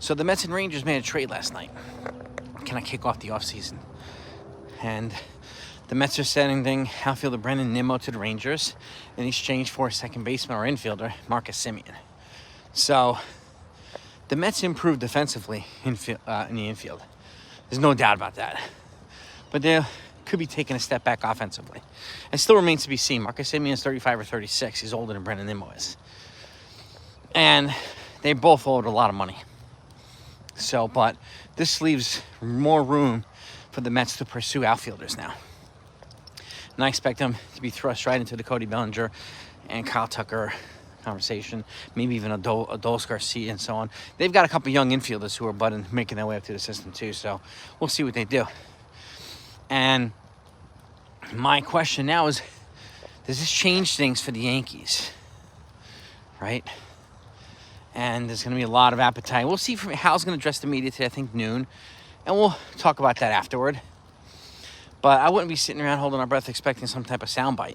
So the Mets and Rangers made a trade last night. Can I kick off the offseason? And the Mets are sending outfielder Brendan Nimmo to the Rangers in exchange for a second baseman or infielder, Marcus Semien. So the Mets improved defensively in the infield. There's no doubt about that. But they could be taking a step back offensively. It still remains to be seen. Marcus Semien is 35 or 36. He's older than Brendan Nimmo is. And they both owed a lot of money. So, but this leaves more room for the Mets to pursue outfielders now. And I expect them to be thrust right into the Cody Bellinger and Kyle Tucker conversation, maybe even Adolis Garcia and so on. They've got a couple young infielders who are making their way up through the system too, so we'll see what they do. And my question now is, does this change things for the Yankees? Right? And there's going to be a lot of appetite. We'll see from Hal's going to address the media today, I think noon, and we'll talk about that afterward. But I wouldn't be sitting around holding our breath expecting some type of soundbite,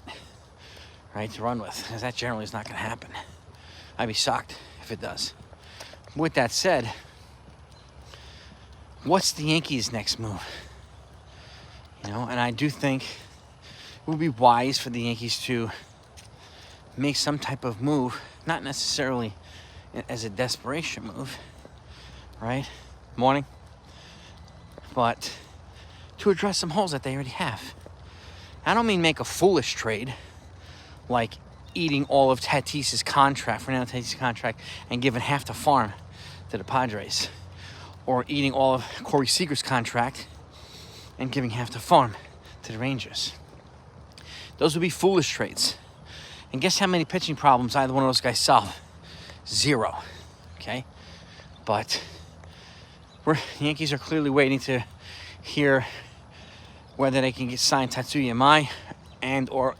right, to run with, because that generally is not going to happen. I'd be shocked if it does. With that said, what's the Yankees' next move? You know, and I do think it would be wise for the Yankees to make some type of move, not necessarily as a desperation move, right? Morning. But to address some holes that they already have. I don't mean make a foolish trade, like eating all of Tatis's contract, Fernando Tatis's contract, and giving half the farm to the Padres. Or eating all of Corey Seager's contract and giving half the farm to the Rangers. Those would be foolish trades. And guess how many pitching problems either one of those guys solve? 0. Okay? But the Yankees are clearly waiting to hear whether they can get signed Tatsuya Mai and or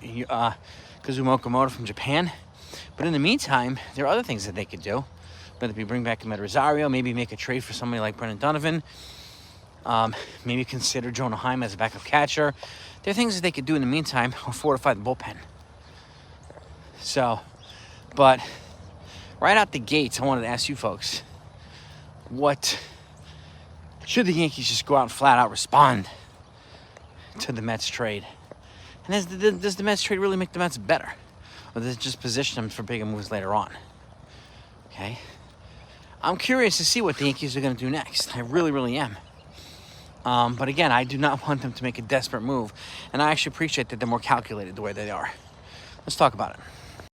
Kazuma Okamoto from Japan. But in the meantime, there are other things that they could do. Whether it be bring back Amed Rosario, maybe make a trade for somebody like Brendan Donovan, maybe consider Jonah Heim as a backup catcher. There are things that they could do in the meantime or fortify the bullpen. So, but right out the gates, I wanted to ask you folks, what should the Yankees just go out and flat out respond to the Mets trade? And does the Mets trade really make the Mets better? Or does it just position them for bigger moves later on? Okay? I'm curious to see what the Yankees are going to do next. I really, really am. But again, I do not want them to make a desperate move. And I actually appreciate that they're more calculated the way they are. Let's talk about it.